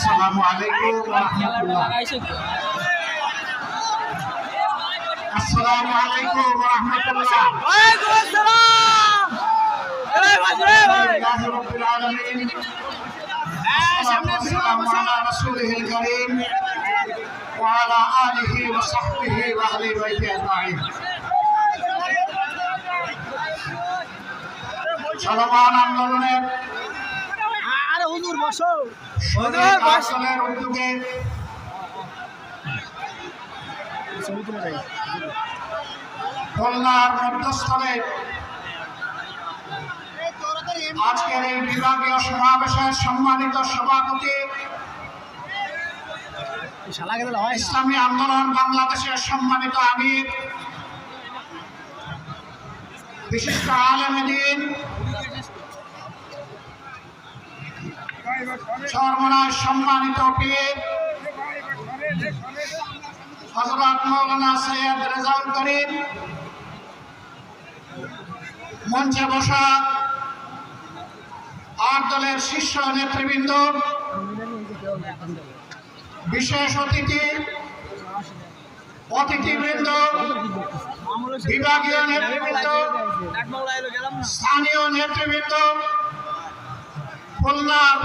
আসসালামু আলাইকুম ওয়া রাহমাতুল্লাহ। আসসালামু আলাইকুম ওয়া রাহমাতুল্লাহ। ওয়ালাইকুম আসসালাম। এই ভাই আলহামদুলিল্লাহি রাব্বিল আলামিন। আসসালামু আলা রাসূলিল কারীম ওয়া আলা আলিহি ওয়া সাহবিহি ওয়া আহলি বাইতি আজমাইন। চলমান আন্দোলনের আরে হুজুর বসো। দলের উদ্যোগে খুলনার মধ্যস্থলে আজকের এই বিভাগীয় সমাবেশের সম্মানিত সভাপতি, ইসলামী আন্দোলন বাংলাদেশের সম্মানিত আমির, বিশিষ্ট আলেম দ্বীন, চরমনার সম্মানিত পীর হযরত মাওলানা সৈয়দ রেজাউল করিম, মঞ্চে বসা আর দলের শীর্ষ নেতৃবৃন্দ, বিশেষ অতিথিবৃন্দ, বিভাগীয় নেতৃবৃন্দ, স্থানীয় নেতৃবৃন্দ, খুলনার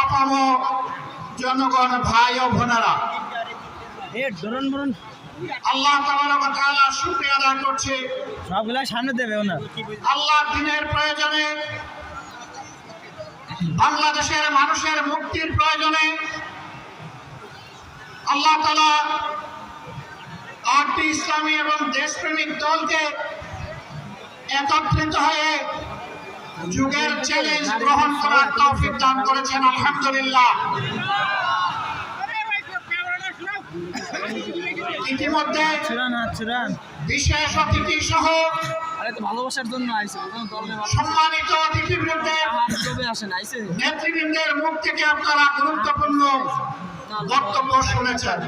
আপাম জনগণ, ভাই ও বোনেরা, আল্লাহ তাবারক ওয়া তাআলা শুকরিয়া আদায় করছি। সবগুলা সামনে দেবে না। আল্লাহর দ্বীনের প্রয়োজনে, বাংলাদেশের মানুষের মুক্তির প্রয়োজনে আল্লাহ তাআলা 8টি ইসলামী এবং দেশপ্রেমিক দলকে একত্রিত হয়ে যুগের চ্যালেঞ্জ গ্রহণ করার তৌফিক দান করেছেন। আলহামদুলিল্লাহ। ইতিমধ্যে বিশেষ অতিথি সহ ভালোবাসার জন্য সম্মানিত অতিথিবৃন্দের নেতৃবৃন্দের মুখ থেকে আপনারা গুরুত্বপূর্ণ বক্তব্য শুনেছেন।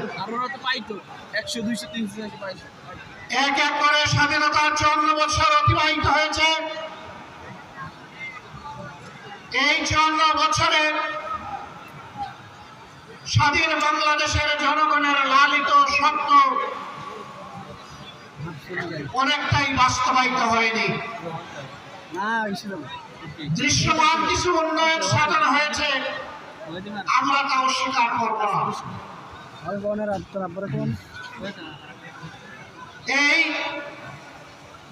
এক এক করে স্বাধীনতার 54 বছর অতিবাহিত হয়েছে। এই 54 বছরে স্বাধীন বাংলাদেশের জনগণের লালিত স্বপ্ন অনেকটাই বাস্তবায়িত হয়নি। দৃশ্যমান কিছু উন্নয়ন সাধন হয়েছে, আমরা তা অস্বীকার করব না। এই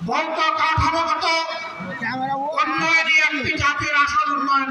বৈধ কাঠামোগত উন্নয়নই একটি জাতির আসল উন্নয়ন।